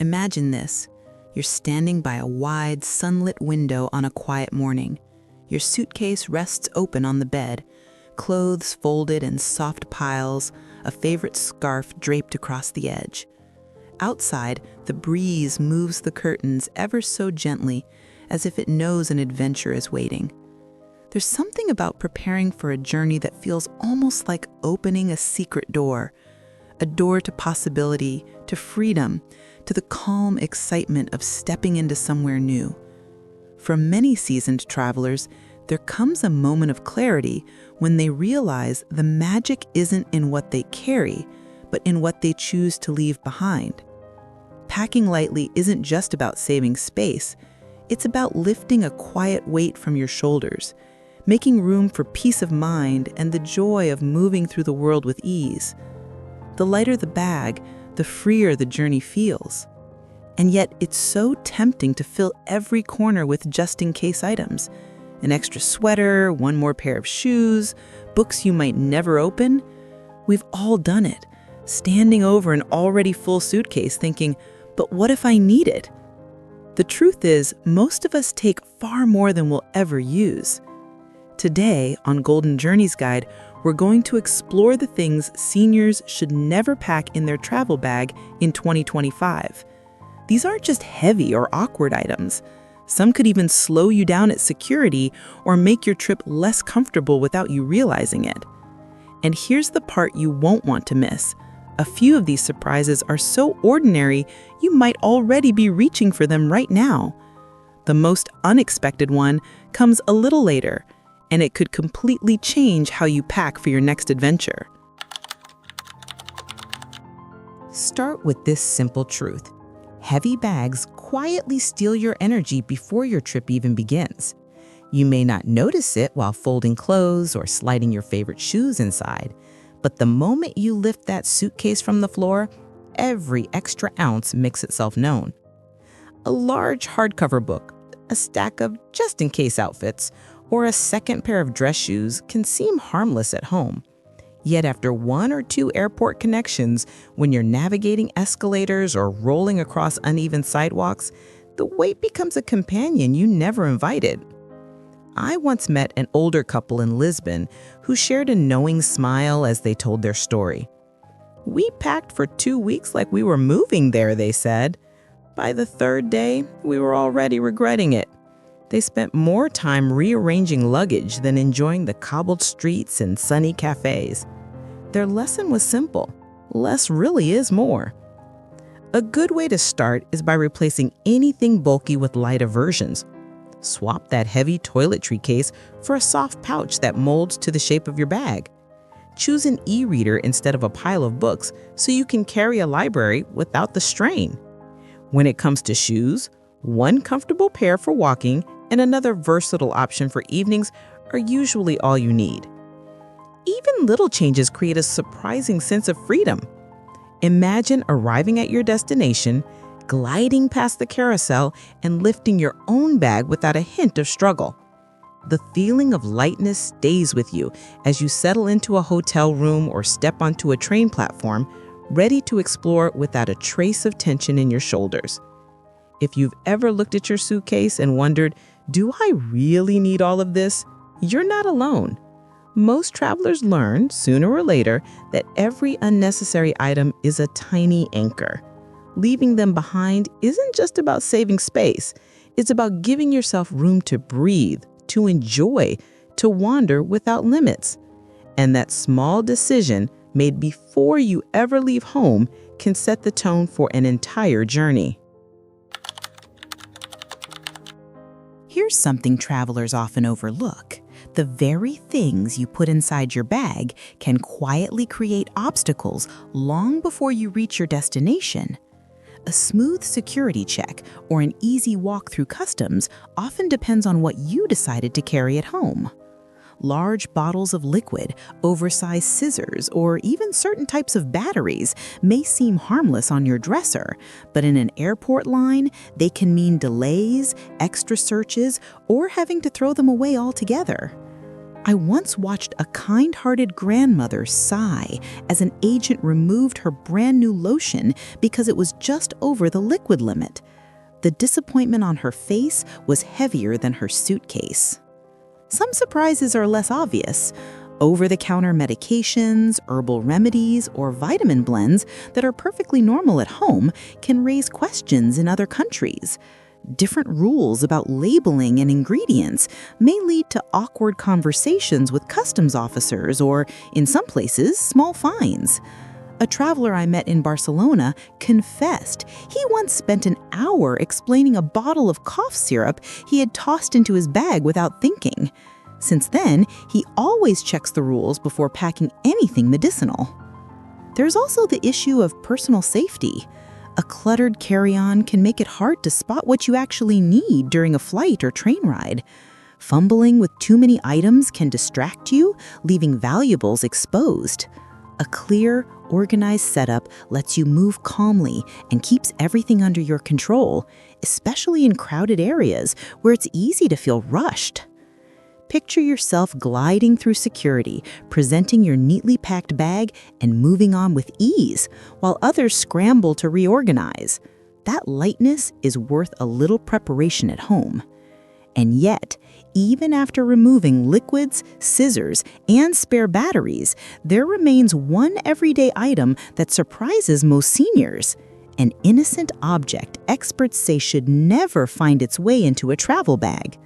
Imagine this. You're standing by a wide, sunlit window on a quiet morning. Your suitcase rests open on the bed, clothes folded in soft piles, a favorite scarf draped across the edge. Outside, the breeze moves the curtains ever so gently, as if it knows an adventure is waiting. There's something about preparing for a journey that feels almost like opening a secret door, a door to possibility, to freedom, to the calm excitement of stepping into somewhere new. For many seasoned travelers, there comes a moment of clarity when they realize the magic isn't in what they carry, but in what they choose to leave behind. Packing lightly isn't just about saving space, it's about lifting a quiet weight from your shoulders, making room for peace of mind and the joy of moving through the world with ease. The lighter the bag, the freer the journey feels. And yet, it's so tempting to fill every corner with just-in-case items. An extra sweater, one more pair of shoes, books you might never open. We've all done it, standing over an already full suitcase thinking, but what if I need it? The truth is, most of us take far more than we'll ever use. Today, on Golden Journeys Guide, we're going to explore the things seniors should never pack in their travel bag in 2025. These aren't just heavy or awkward items. Some could even slow you down at security or make your trip less comfortable without you realizing it. And here's the part you won't want to miss. A few of these surprises are so ordinary, you might already be reaching for them right now. The most unexpected one comes a little later, and it could completely change how you pack for your next adventure. Start with this simple truth. Heavy bags quietly steal your energy before your trip even begins. You may not notice it while folding clothes or sliding your favorite shoes inside, but the moment you lift that suitcase from the floor, every extra ounce makes itself known. A large hardcover book, a stack of just-in-case outfits, or a second pair of dress shoes can seem harmless at home. Yet after one or two airport connections, when you're navigating escalators or rolling across uneven sidewalks, the weight becomes a companion you never invited. I once met an older couple in Lisbon who shared a knowing smile as they told their story. "We packed for 2 weeks like we were moving there," they said. "By the third day, we were already regretting it." They spent more time rearranging luggage than enjoying the cobbled streets and sunny cafes. Their lesson was simple. Less really is more. A good way to start is by replacing anything bulky with lighter versions. Swap that heavy toiletry case for a soft pouch that molds to the shape of your bag. Choose an e-reader instead of a pile of books so you can carry a library without the strain. When it comes to shoes, one comfortable pair for walking and another versatile option for evenings are usually all you need. Even little changes create a surprising sense of freedom. Imagine arriving at your destination, gliding past the carousel, and lifting your own bag without a hint of struggle. The feeling of lightness stays with you as you settle into a hotel room or step onto a train platform, ready to explore without a trace of tension in your shoulders. If you've ever looked at your suitcase and wondered, "Do I really need all of this?" You're not alone. Most travelers learn, sooner or later, that every unnecessary item is a tiny anchor. Leaving them behind isn't just about saving space. It's about giving yourself room to breathe, to enjoy, to wander without limits. And that small decision, made before you ever leave home, can set the tone for an entire journey. Here's something travelers often overlook. The very things you put inside your bag can quietly create obstacles long before you reach your destination. A smooth security check or an easy walk through customs often depends on what you decided to carry at home. Large bottles of liquid, oversized scissors, or even certain types of batteries may seem harmless on your dresser, but in an airport line, they can mean delays, extra searches, or having to throw them away altogether. I once watched a kind-hearted grandmother sigh as an agent removed her brand new lotion because it was just over the liquid limit. The disappointment on her face was heavier than her suitcase. Some surprises are less obvious. Over-the-counter medications, herbal remedies, or vitamin blends that are perfectly normal at home can raise questions in other countries. Different rules about labeling and ingredients may lead to awkward conversations with customs officers or, in some places, small fines. A traveler I met in Barcelona confessed he once spent an hour explaining a bottle of cough syrup he had tossed into his bag without thinking. Since then, he always checks the rules before packing anything medicinal. There's also the issue of personal safety. A cluttered carry-on can make it hard to spot what you actually need during a flight or train ride. Fumbling with too many items can distract you, leaving valuables exposed. A clear, organized setup lets you move calmly and keeps everything under your control, especially in crowded areas where it's easy to feel rushed. Picture yourself gliding through security, presenting your neatly packed bag and moving on with ease, while others scramble to reorganize. That lightness is worth a little preparation at home. And yet, even after removing liquids, scissors, and spare batteries, there remains one everyday item that surprises most seniors. An innocent object experts say should never find its way into a travel bag.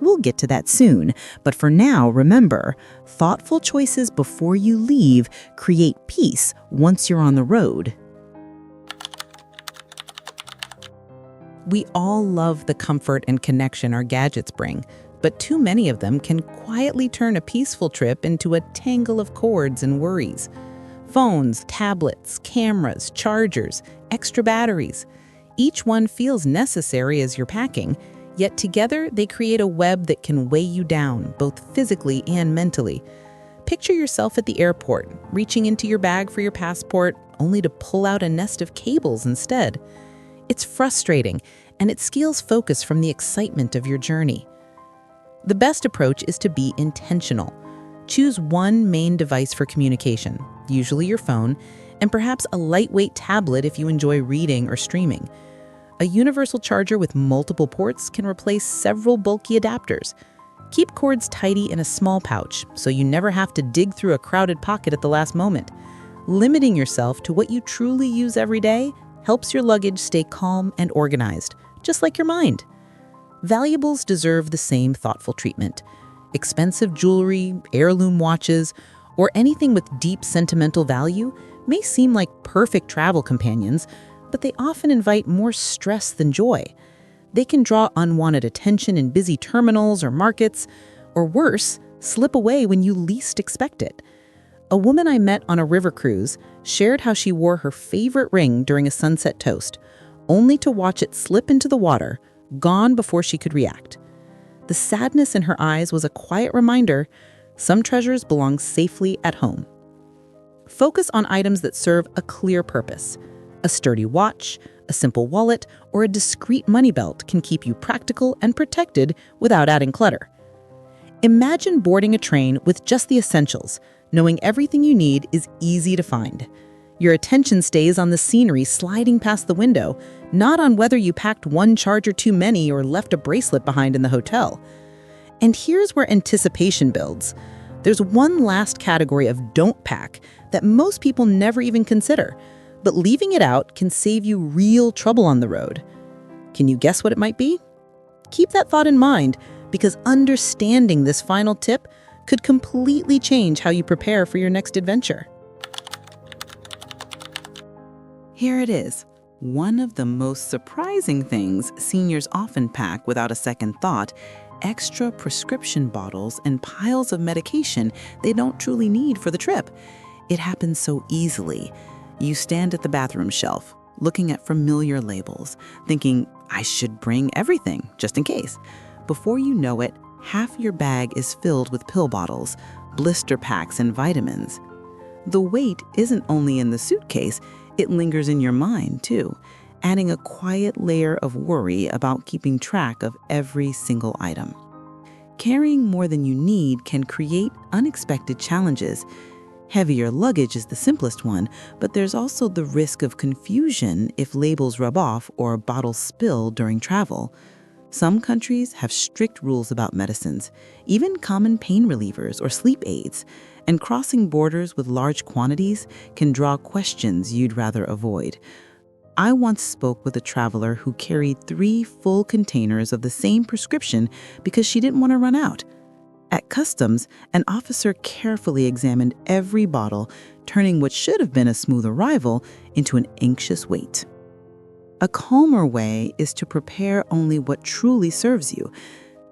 We'll get to that soon, but for now, remember, thoughtful choices before you leave create peace once you're on the road. We all love the comfort and connection our gadgets bring, but too many of them can quietly turn a peaceful trip into a tangle of cords and worries. Phones, tablets, cameras, chargers, extra batteries. Each one feels necessary as you're packing, yet together they create a web that can weigh you down, both physically and mentally. Picture yourself at the airport, reaching into your bag for your passport, only to pull out a nest of cables instead. It's frustrating, and it steals focus from the excitement of your journey. The best approach is to be intentional. Choose one main device for communication, usually your phone, and perhaps a lightweight tablet if you enjoy reading or streaming. A universal charger with multiple ports can replace several bulky adapters. Keep cords tidy in a small pouch so you never have to dig through a crowded pocket at the last moment. Limiting yourself to what you truly use every day helps your luggage stay calm and organized, just like your mind. Valuables deserve the same thoughtful treatment. Expensive jewelry, heirloom watches, or anything with deep sentimental value may seem like perfect travel companions, but they often invite more stress than joy. They can draw unwanted attention in busy terminals or markets, or worse, slip away when you least expect it. A woman I met on a river cruise shared how she wore her favorite ring during a sunset toast, only to watch it slip into the water, gone before she could react. The sadness in her eyes was a quiet reminder some treasures belong safely at home. Focus on items that serve a clear purpose. A sturdy watch, a simple wallet, or a discreet money belt can keep you practical and protected without adding clutter. Imagine boarding a train with just the essentials, knowing everything you need is easy to find. Your attention stays on the scenery sliding past the window, not on whether you packed one charger too many or left a bracelet behind in the hotel. And here's where anticipation builds. There's one last category of don't pack that most people never even consider, but leaving it out can save you real trouble on the road. Can you guess what it might be? Keep that thought in mind, because understanding this final tip could completely change how you prepare for your next adventure. Here it is. One of the most surprising things seniors often pack without a second thought: extra prescription bottles and piles of medication they don't truly need for the trip. It happens so easily. You stand at the bathroom shelf, looking at familiar labels, thinking, I should bring everything, just in case. Before you know it, half your bag is filled with pill bottles, blister packs, and vitamins. The weight isn't only in the suitcase, it lingers in your mind too, adding a quiet layer of worry about keeping track of every single item. Carrying more than you need can create unexpected challenges. Heavier luggage is the simplest one, but there's also the risk of confusion if labels rub off or bottles spill during travel. Some countries have strict rules about medicines, even common pain relievers or sleep aids, and crossing borders with large quantities can draw questions you'd rather avoid. I once spoke with a traveler who carried 3 full containers of the same prescription because she didn't want to run out. At customs, an officer carefully examined every bottle, turning what should have been a smooth arrival into an anxious wait. A calmer way is to prepare only what truly serves you.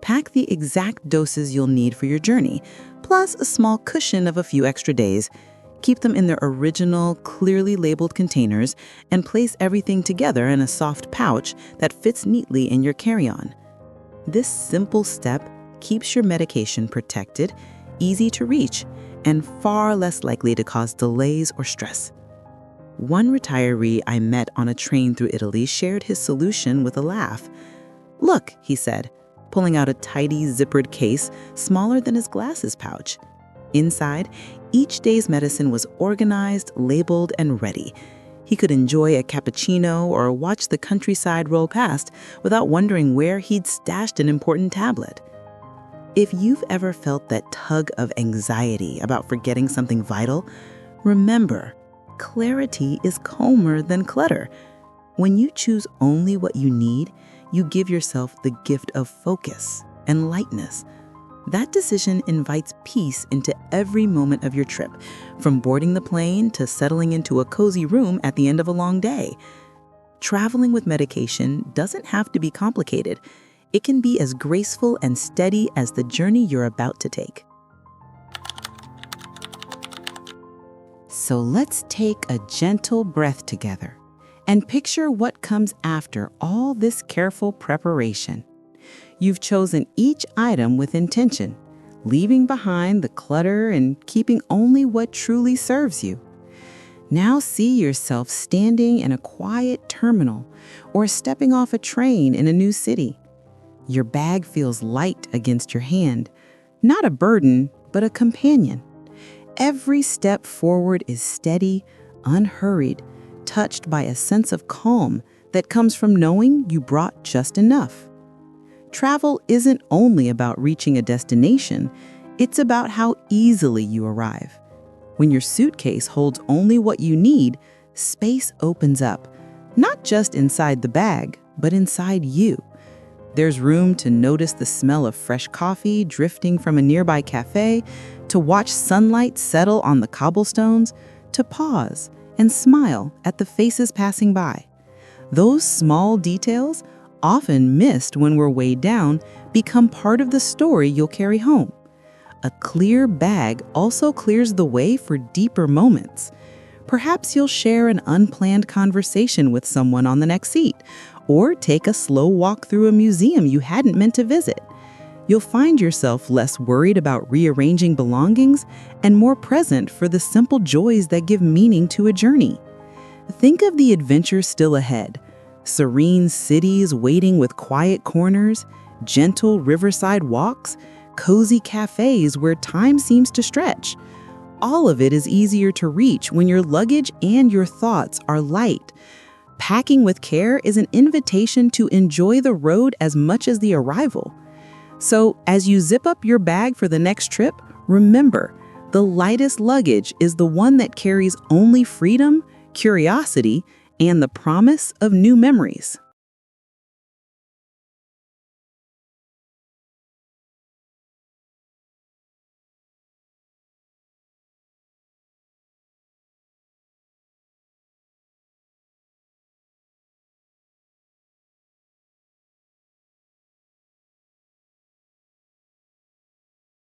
Pack the exact doses you'll need for your journey, plus a small cushion of a few extra days. Keep them in their original, clearly labeled containers and place everything together in a soft pouch that fits neatly in your carry-on. This simple step keeps your medication protected, easy to reach, and far less likely to cause delays or stress. One retiree I met on a train through Italy shared his solution with a laugh. "Look," he said, pulling out a tidy zippered case smaller than his glasses pouch. Inside, each day's medicine was organized, labeled, and ready. He could enjoy a cappuccino or watch the countryside roll past without wondering where he'd stashed an important tablet. If you've ever felt that tug of anxiety about forgetting something vital, remember, clarity is calmer than clutter. When you choose only what you need, you give yourself the gift of focus and lightness. That decision invites peace into every moment of your trip, from boarding the plane to settling into a cozy room at the end of a long day. Traveling with medication doesn't have to be complicated. It can be as graceful and steady as the journey you're about to take. So let's take a gentle breath together and picture what comes after all this careful preparation. You've chosen each item with intention, leaving behind the clutter and keeping only what truly serves you. Now see yourself standing in a quiet terminal or stepping off a train in a new city. Your bag feels light against your hand, not a burden, but a companion. Every step forward is steady, unhurried, touched by a sense of calm that comes from knowing you brought just enough. Travel isn't only about reaching a destination, it's about how easily you arrive. When your suitcase holds only what you need, space opens up, not just inside the bag, but inside you. There's room to notice the smell of fresh coffee drifting from a nearby cafe, to watch sunlight settle on the cobblestones, to pause and smile at the faces passing by. Those small details, often missed when we're weighed down, become part of the story you'll carry home. A clear bag also clears the way for deeper moments. Perhaps you'll share an unplanned conversation with someone on the next seat, or take a slow walk through a museum you hadn't meant to visit. You'll find yourself less worried about rearranging belongings and more present for the simple joys that give meaning to a journey. Think of the adventure still ahead. Serene cities waiting with quiet corners, gentle riverside walks, cozy cafes where time seems to stretch. All of it is easier to reach when your luggage and your thoughts are light. Packing with care is an invitation to enjoy the road as much as the arrival. So, as you zip up your bag for the next trip, remember, the lightest luggage is the one that carries only freedom, curiosity, and the promise of new memories.